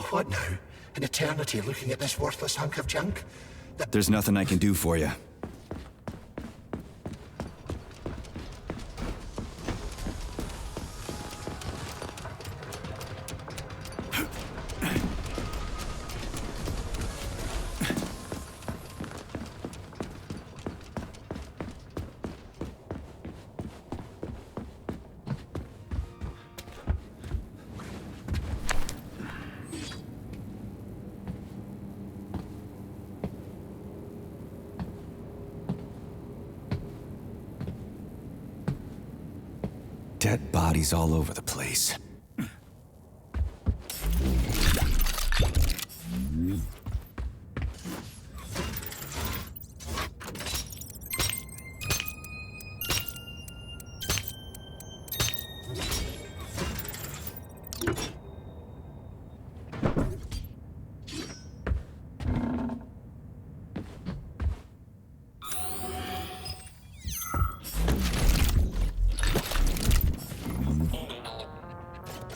Oh, what now? An eternity looking at this worthless hunk of junk? There's nothing I can do for you. Dead bodies all over the place.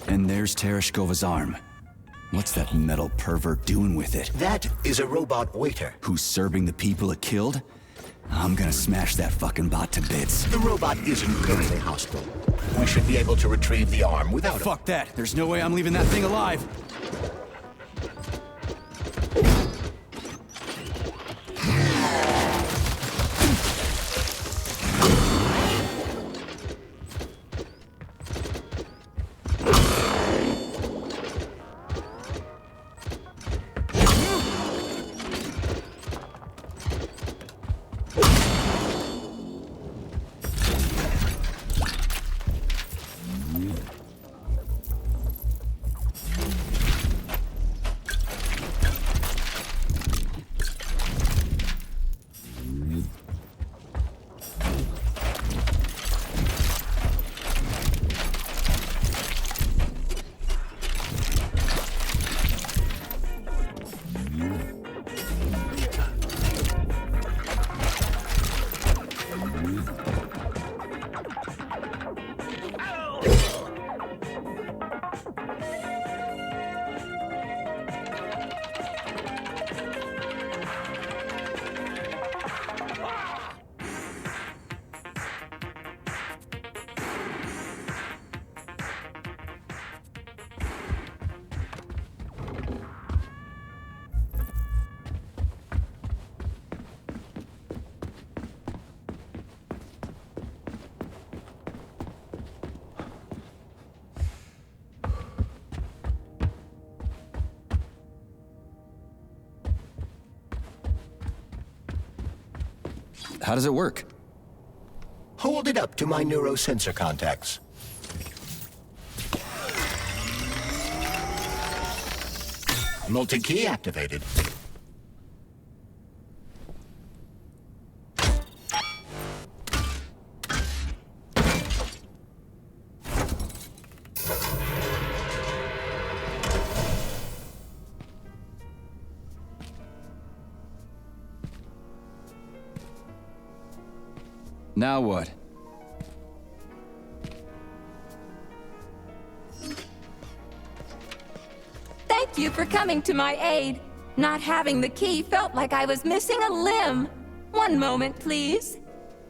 And there's Tereshkova's arm. What's that metal pervert doing with it? That is a robot waiter. Who's serving the people it killed? I'm gonna smash that fucking bot to bits. The robot isn't currently hostile. We should be able to retrieve the arm without Fuck that. There's no way I'm leaving that thing alive. How does it work? Hold it up to my neurosensor contacts. Multi-key activated. Now what? Thank you for coming to my aid. Not having the key felt like I was missing a limb. One moment, please.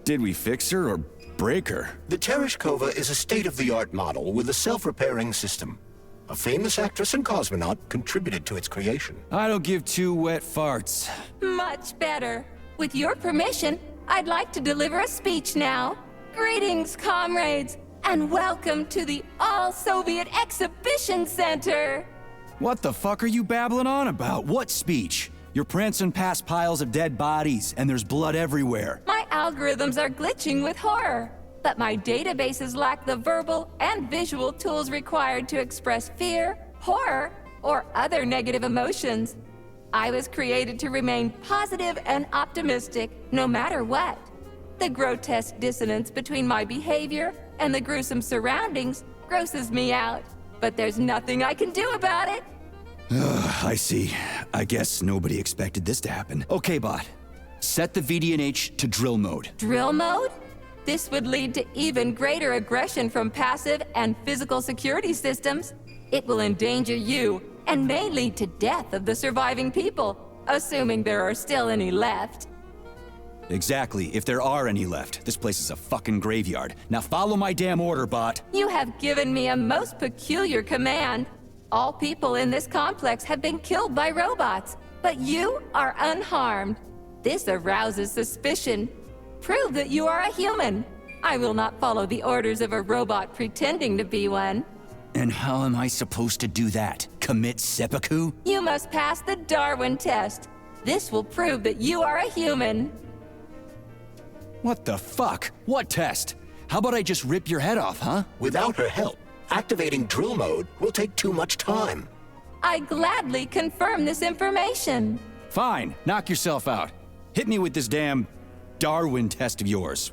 Did we fix her or break her? The Tereshkova is a state-of-the-art model with a self-repairing system. A famous actress and cosmonaut contributed to its creation. I don't give two wet farts. Much better. With your permission, I'd like to deliver a speech now. Greetings, comrades, and welcome to the All-Soviet Exhibition Center. What the fuck are you babbling on about? What speech? You're prancing past piles of dead bodies, and there's blood everywhere. My algorithms are glitching with horror, but my databases lack the verbal and visual tools required to express fear, horror, or other negative emotions. I was created to remain positive and optimistic, no matter what. The grotesque dissonance between my behavior and the gruesome surroundings grosses me out, but there's nothing I can do about it. I see. I guess nobody expected this to happen. Okay, bot. Set the VDNH to drill mode. Drill mode? This would lead to even greater aggression from passive and physical security systems. It will endanger you and may lead to death of the surviving people, assuming there are still any left. Exactly, if there are any left. This place is a fucking graveyard. Now follow my damn order, bot. You have given me a most peculiar command. All people in this complex have been killed by robots, but you are unharmed. This arouses suspicion. Prove that you are a human. I will not follow the orders of a robot pretending to be one. And how am I supposed to do that? Commit seppuku? You must pass the Darwin test. This will prove that you are a human. What the fuck? What test? How about I just rip your head off, huh? Without her help, activating drill mode will take too much time. I gladly confirm this information. Fine, knock yourself out. Hit me with this damn Darwin test of yours.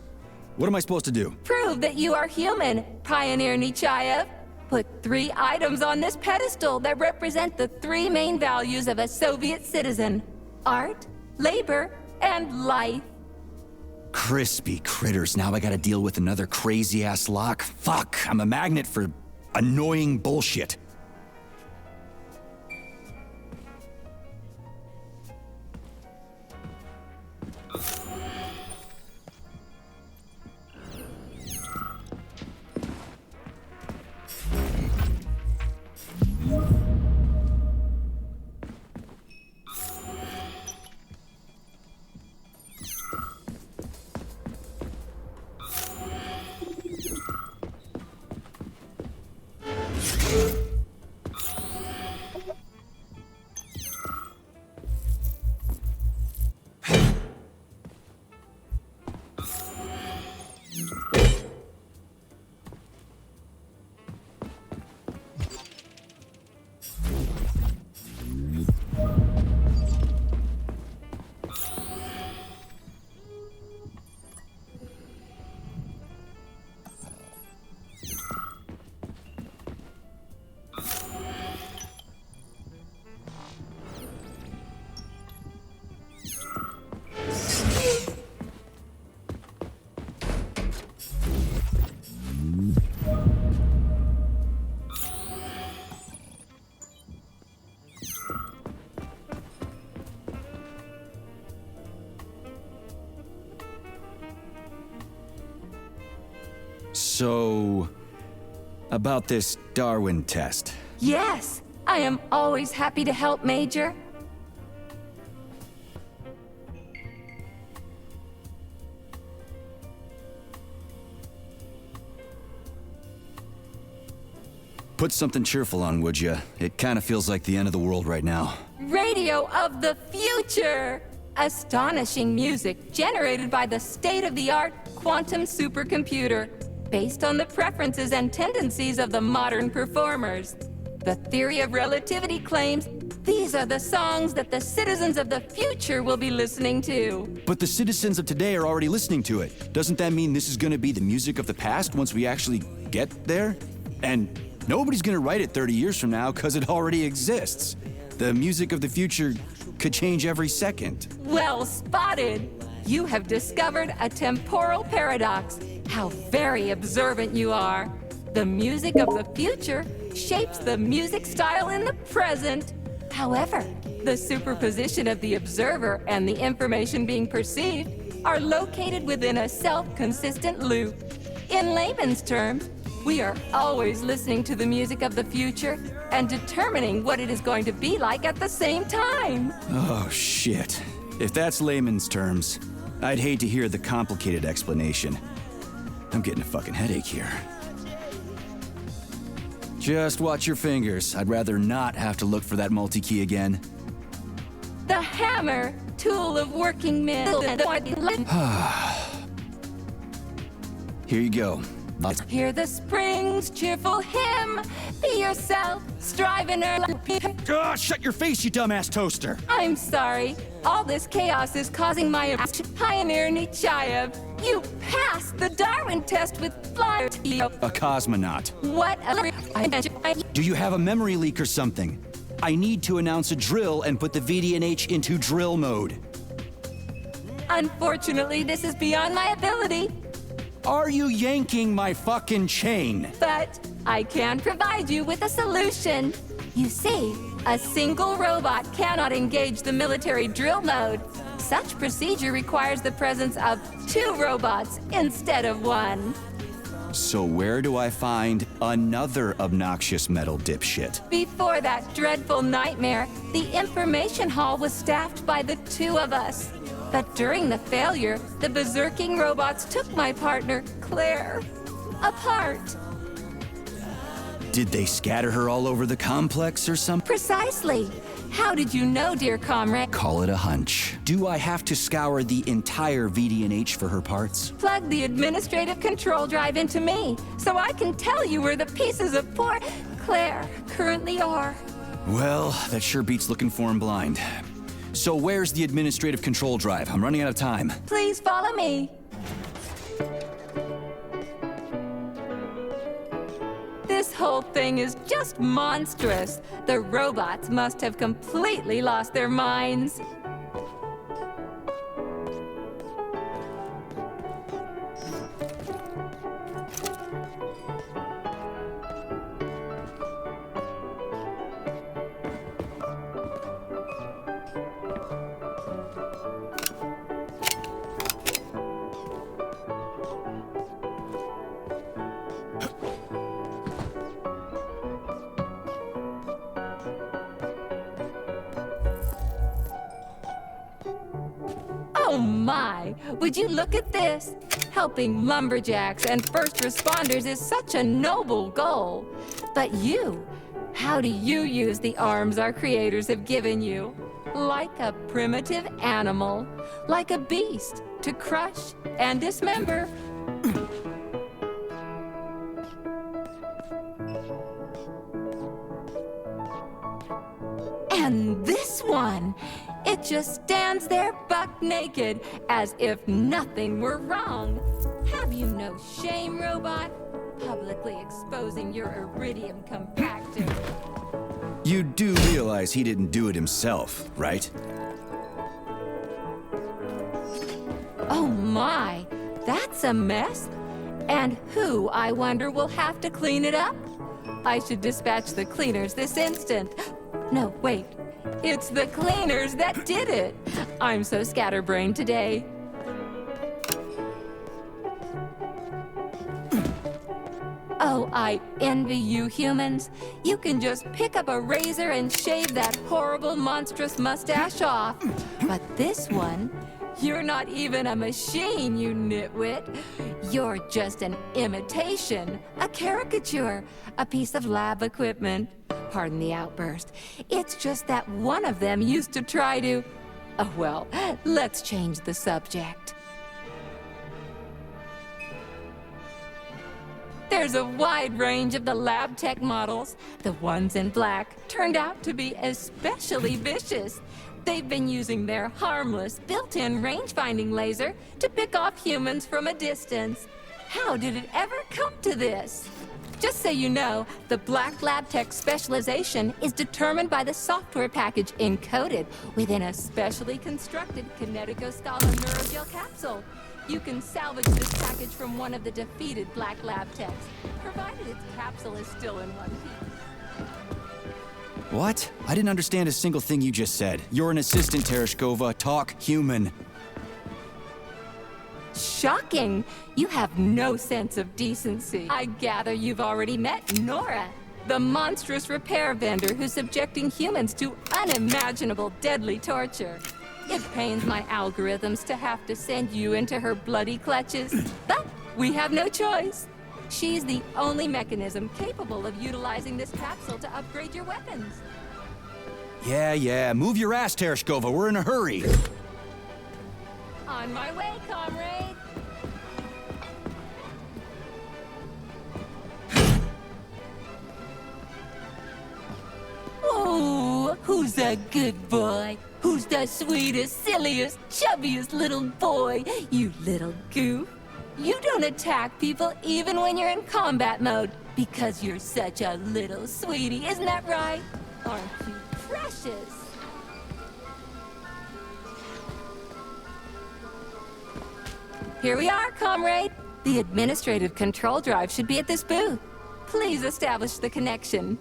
What am I supposed to do? Prove that you are human, Pioneer Nechayev. Put 3 items on this pedestal that represent the 3 main values of a Soviet citizen: art, labor, and life. Crispy critters, now I gotta deal with another crazy-ass lock? Fuck, I'm a magnet for annoying bullshit. So, about this Darwin test. Yes, I am always happy to help, Major. Put something cheerful on, would ya? It kind of feels like the end of the world right now. Radio of the future! Astonishing music generated by the state-of-the-art quantum supercomputer, based on the preferences and tendencies of the modern performers. The theory of relativity claims these are the songs that the citizens of the future will be listening to. But the citizens of today are already listening to it. Doesn't that mean this is gonna be the music of the past once we actually get there? And nobody's gonna write it 30 years from now because it already exists. The music of the future could change every second. Well spotted! You have discovered a temporal paradox. How very observant you are. The music of the future shapes the music style in the present. However, the superposition of the observer and the information being perceived are located within a self-consistent loop. In layman's terms, we are always listening to the music of the future and determining what it is going to be like at the same time. Oh, shit. If that's layman's terms, I'd hate to hear the complicated explanation. I'm getting a fucking headache here. Just watch your fingers. I'd rather not have to look for that multi-key again. The hammer, tool of working men. Here you go. Hear the spring's cheerful hymn. Be yourself, strive and earn. Shut your face, you dumbass toaster! I'm sorry. All this chaos is causing my Pioneer Nechayev. You passed the Darwin test with flying. A cosmonaut. What Do you have a memory leak or something? I need to announce a drill and put the VDNH into drill mode. Unfortunately, this is beyond my ability, Are you yanking my fucking chain? but I can provide you with a solution. You see, a single robot cannot engage the military drill mode. Such procedure requires the presence of 2 robots instead of 1. So where do I find another obnoxious metal dipshit? Before that dreadful nightmare, the information hall was staffed by the 2 of us. But during the failure, the berserking robots took my partner, Claire, apart. Did they scatter her all over the complex or something? Precisely. How did you know, dear comrade? Call it a hunch. Do I have to scour the entire VD&H for her parts? Plug the administrative control drive into me, so I can tell you where the pieces of poor Claire currently are. Well, that sure beats looking for him blind. So where's the administrative control drive? I'm running out of time. Please follow me. This whole thing is just monstrous. The robots must have completely lost their minds. Oh my! Would you look at this? Helping lumberjacks and first responders is such a noble goal. But you, how do you use the arms our creators have given you? Like a primitive animal, like a beast, to crush and dismember. And this one, it just stands there buck naked, as if nothing were wrong. Have you no shame, robot? Publicly exposing your iridium compactor. You do realize he didn't do it himself, right? Oh my, that's a mess. And who, I wonder, will have to clean it up? I should dispatch the cleaners this instant. No, wait. It's the cleaners that did it. I'm so scatterbrained today. Oh, I envy you humans. You can just pick up a razor and shave that horrible, monstrous mustache off. But this one, you're not even a machine, you nitwit. You're just an imitation, a caricature, a piece of lab equipment. Pardon the outburst. It's just that one of them used to try to... Oh, well, let's change the subject. There's a wide range of the lab tech models. The ones in black turned out to be especially vicious. They've been using their harmless, built-in range-finding laser to pick off humans from a distance. How did it ever come to this? Just so you know, the Black Lab Tech specialization is determined by the software package encoded within a specially constructed Kinetico-Scala neurogel capsule. You can salvage this package from one of the defeated Black Lab Techs, provided its capsule is still in one piece. What? I didn't understand a single thing you just said. You're an assistant, Tereshkova. Talk human. Shocking! You have no sense of decency. I gather you've already met Nora, the monstrous repair vendor who's subjecting humans to unimaginable deadly torture. It pains my algorithms to have to send you into her bloody clutches, but we have no choice. She's the only mechanism capable of utilizing this capsule to upgrade your weapons. Yeah, move your ass, Tereshkova. We're in a hurry. On my way, comrade. Oh, who's a good boy? Who's the sweetest, silliest, chubbiest little boy? You little goof. You don't attack people even when you're in combat mode because you're such a little sweetie, isn't that right? Aren't you precious? Here we are, comrade. The administrative control drive should be at this booth. Please establish the connection.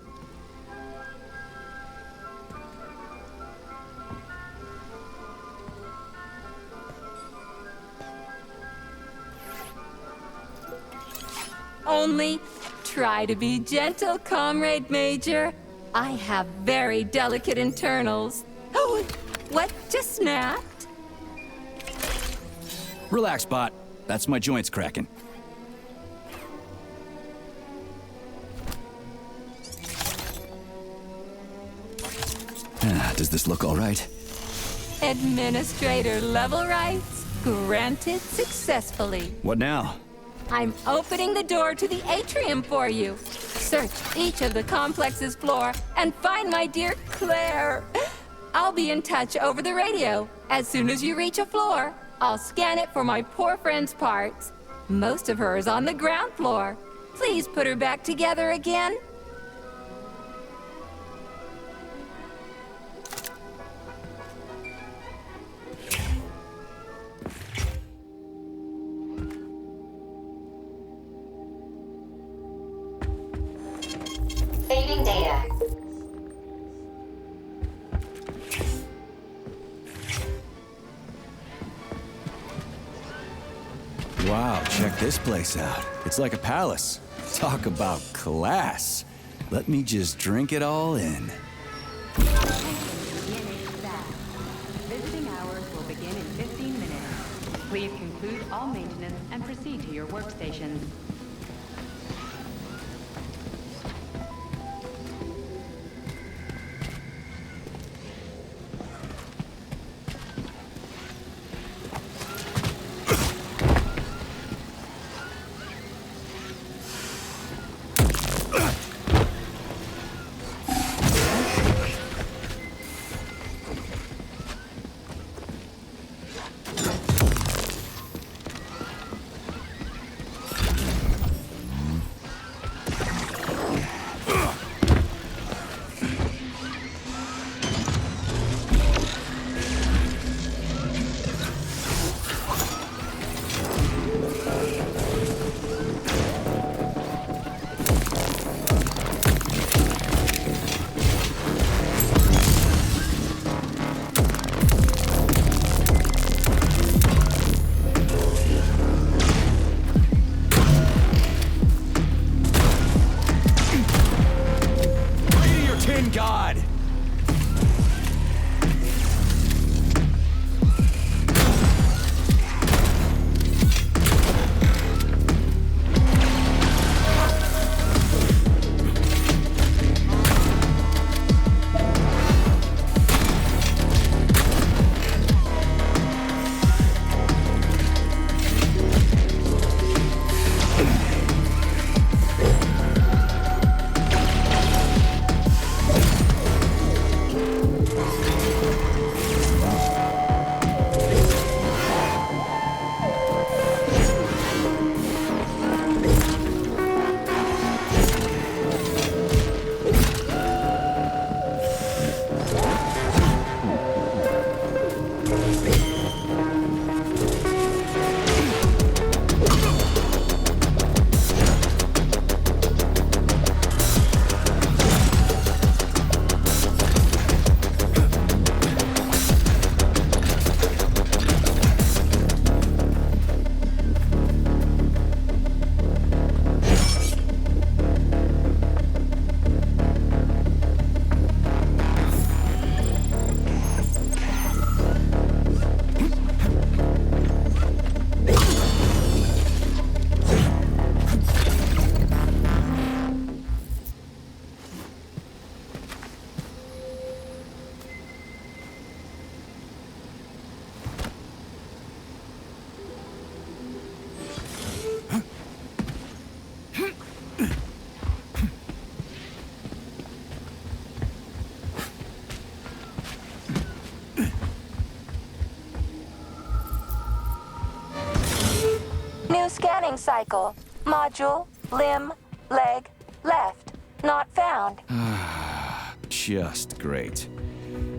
only. Try to be gentle, Comrade Major. I have very delicate internals. Oh, what just snapped? Relax, bot. That's my joints cracking. Does this look all right? Administrator level rights granted successfully. What now? I'm opening the door to the atrium for you. Search each of the complex's floor and find my dear Claire. I'll be in touch over the radio. As soon as you reach a floor, I'll scan it for my poor friend's parts. Most of her is on the ground floor. Please put her back together again. Saving data. Wow, check this place out. It's like a palace. Talk about class. Let me just drink it all in. Visiting hours will begin in 15 minutes. Please conclude all maintenance and proceed to your workstations. Scanning cycle. Module, limb, leg, left. Not found. Just great.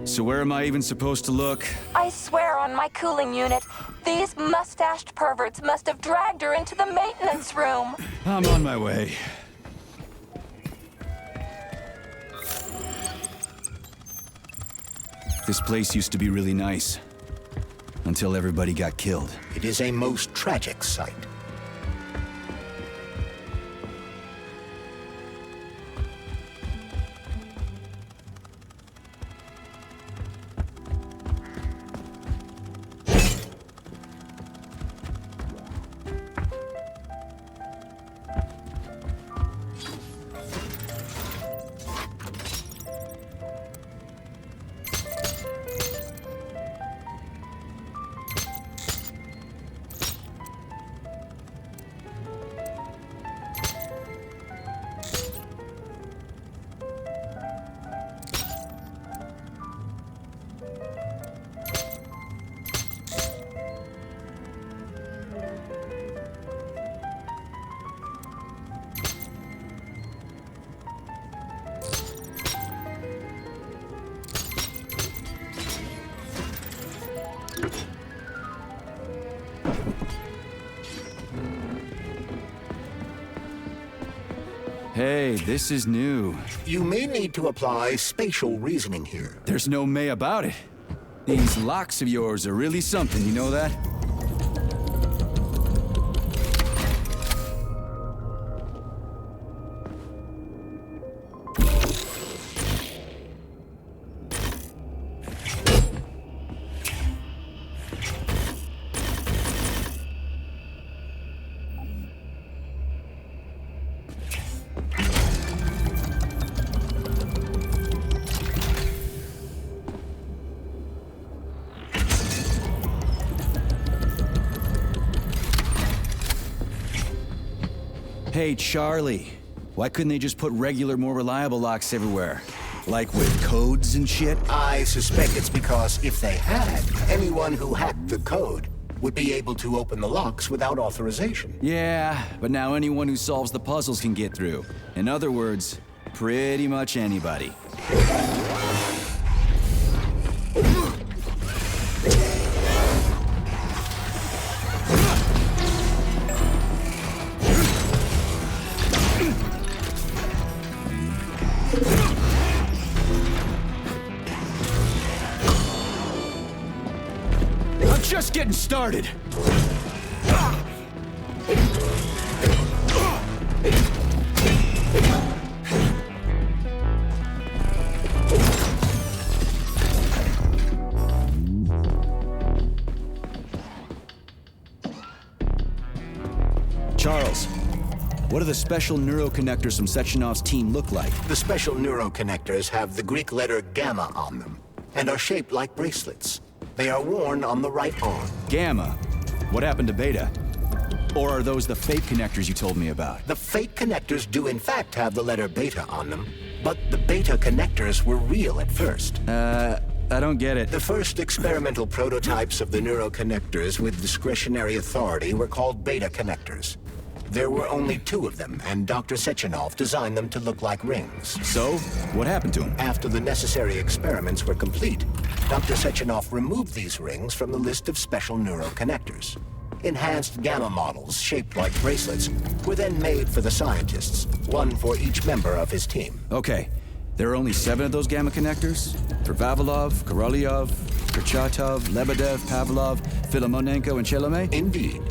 So where am I even supposed to look? I swear on my cooling unit, these mustached perverts must have dragged her into the maintenance room. I'm on my way. This place used to be really nice. Until everybody got killed. It is a most tragic sight. Hey, this is new. You may need to apply spatial reasoning here. There's no may about it. These locks of yours are really something, you know that? Hey, Charlie. Why couldn't they just put regular, more reliable locks everywhere? Like with codes and shit? I suspect it's because if they had, anyone who hacked the code would be able to open the locks without authorization. Yeah, but now anyone who solves the puzzles can get through. In other words, pretty much anybody. Just getting started. Charles, what do the special neuroconnectors from Sechenov's team look like? The special neuroconnectors have the Greek letter gamma on them and are shaped like bracelets. They are worn on the right arm. Gamma? What happened to Beta? Or are those the fake connectors you told me about? The fake connectors do in fact have the letter beta on them, but the beta connectors were real at first. I don't get it. The first experimental prototypes of the neuroconnectors with discretionary authority were called beta connectors. There were only 2 of them, and Dr. Sechenov designed them to look like rings. So, what happened to him? After the necessary experiments were complete, Dr. Sechenov removed these rings from the list of special neuroconnectors. Enhanced gamma models, shaped like bracelets, were then made for the scientists, one for each member of his team. Okay, there are only 7 of those gamma connectors? For Vavilov, Korolyov, Kurchatov, Lebedev, Pavlov, Filomonenko, and Chelomey? Indeed.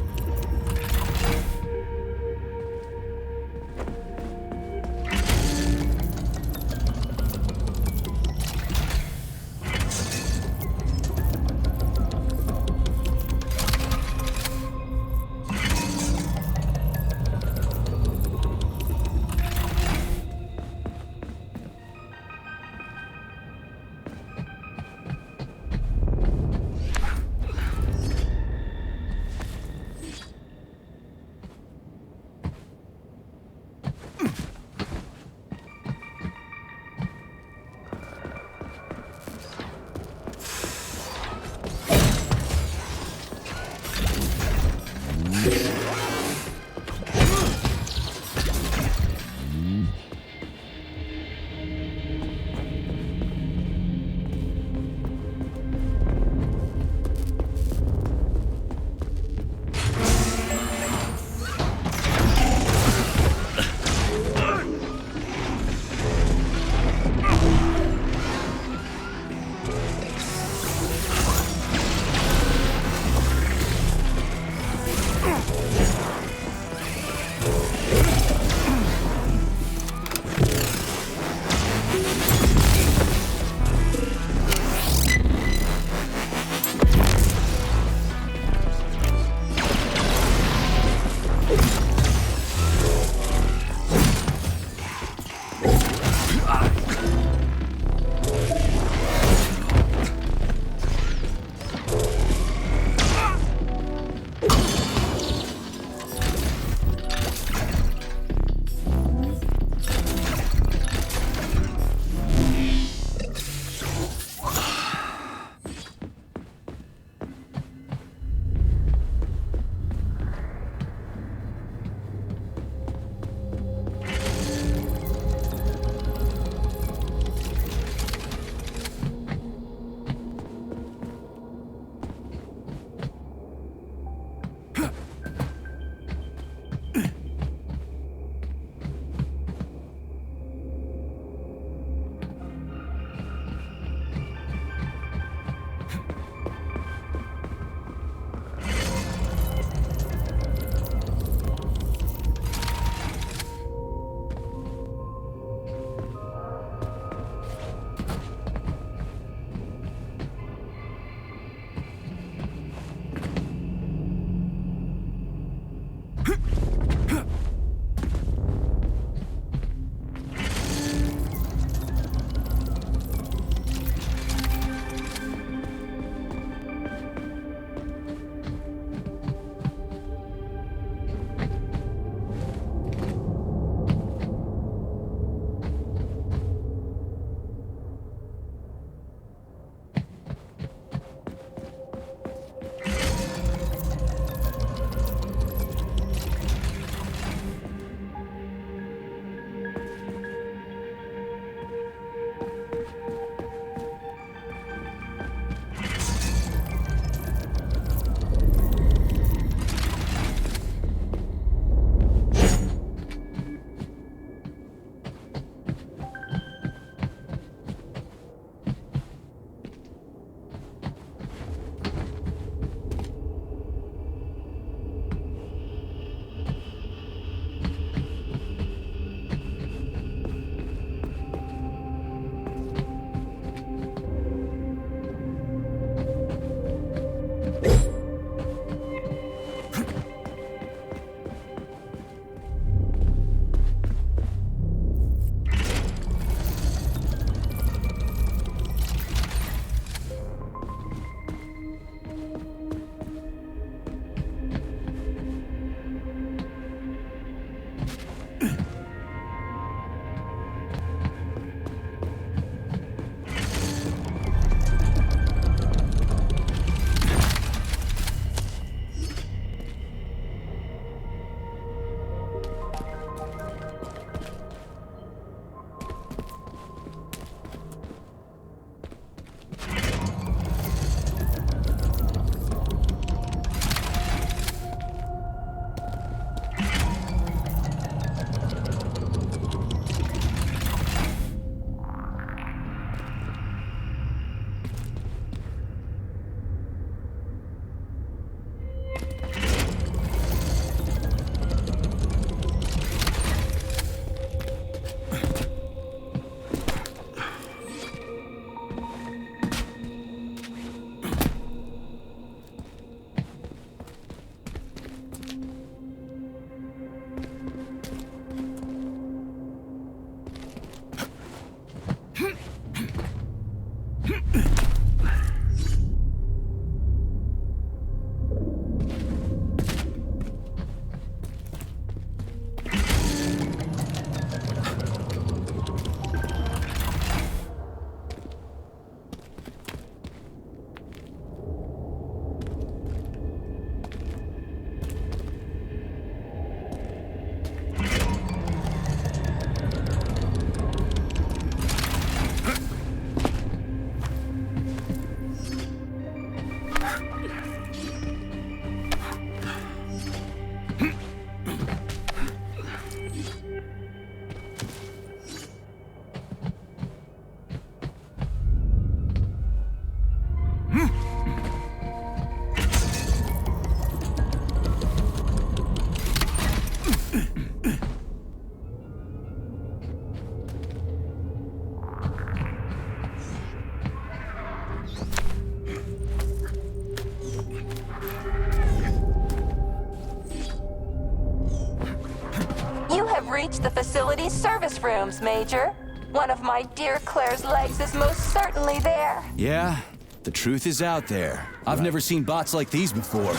reach the facility's service rooms, Major. One of my dear Claire's legs is most certainly there. Yeah, the truth is out there. I've never seen bots like these before.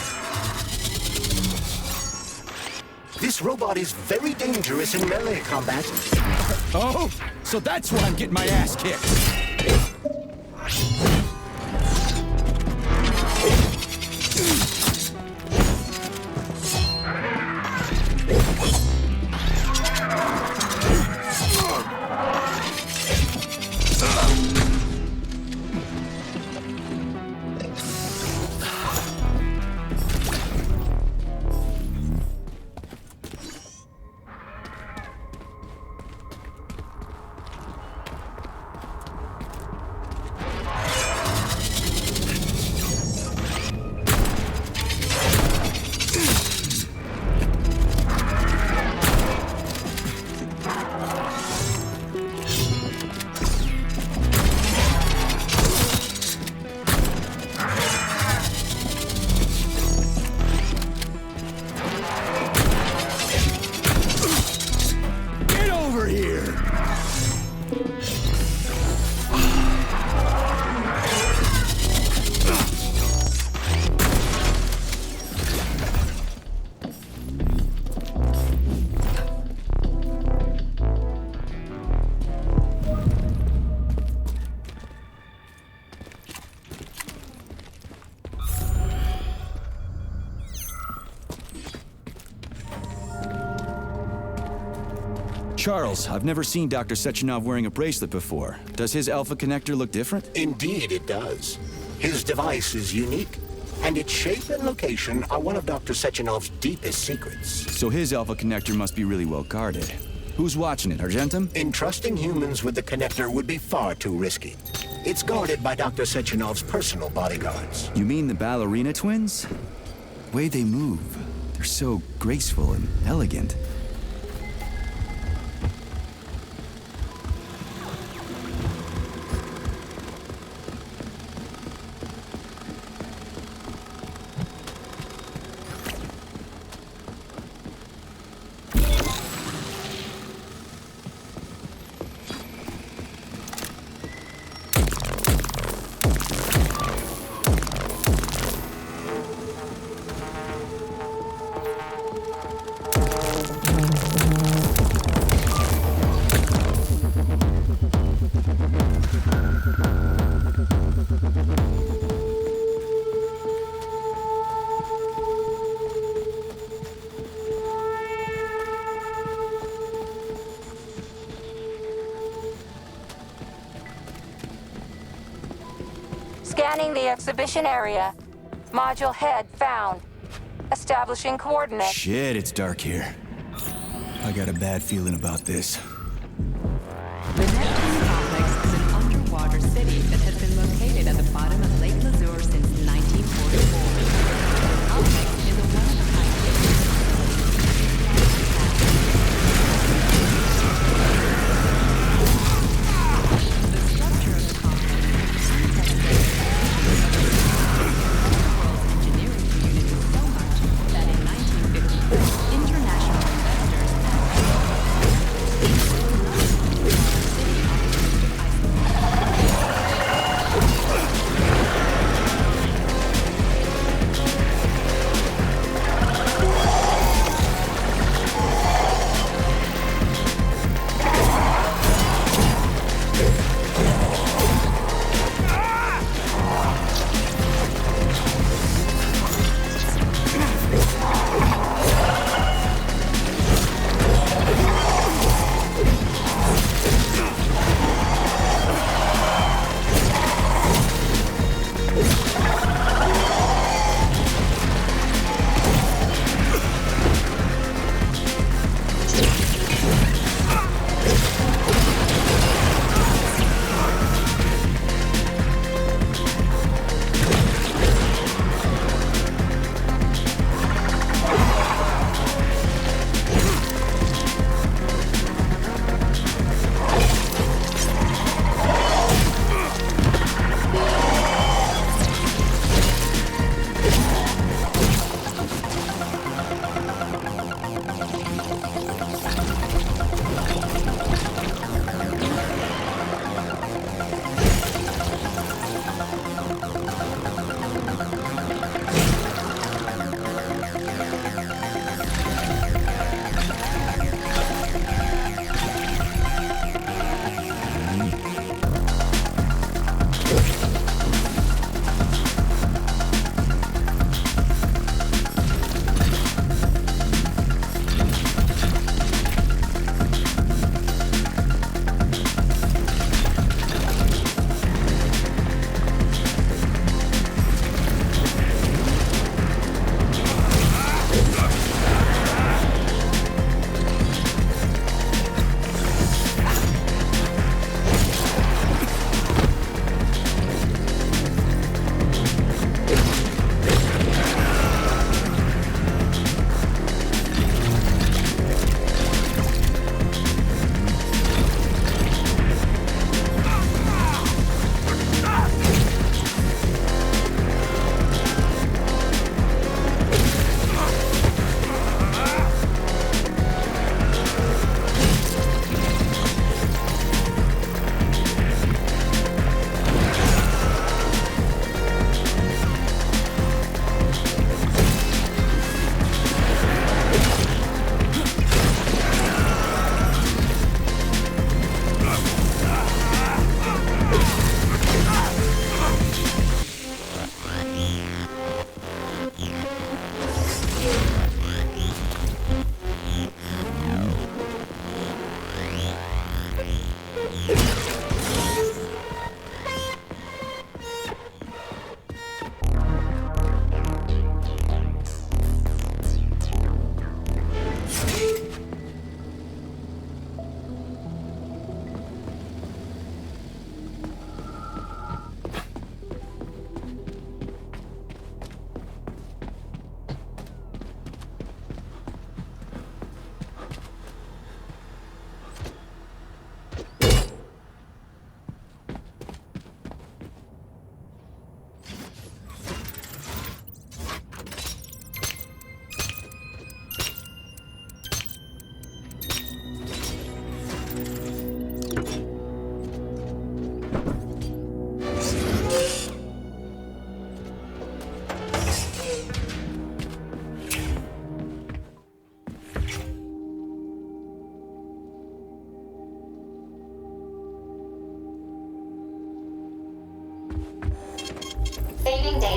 This robot is very dangerous in melee combat. Oh, so that's why I'm getting my ass kicked. Charles, I've never seen Dr. Sechenov wearing a bracelet before. Does his alpha connector look different? Indeed it does. His device is unique, and its shape and location are one of Dr. Sechenov's deepest secrets. So his alpha connector must be really well guarded. Who's watching it, Argentum? Entrusting humans with the connector would be far too risky. It's guarded by Dr. Sechenov's personal bodyguards. You mean the ballerina twins? The way they move, they're so graceful and elegant. Scanning the exhibition area. Module head found. Establishing coordinates. Shit, it's dark here. I got a bad feeling about this. The Neptune complex is an underwater city that has been located at the bottom of Lake Lazur since 1944. The complex is a one-of-a-kind The structure of the complex engineering community so much that in 1954, international investors Saving data.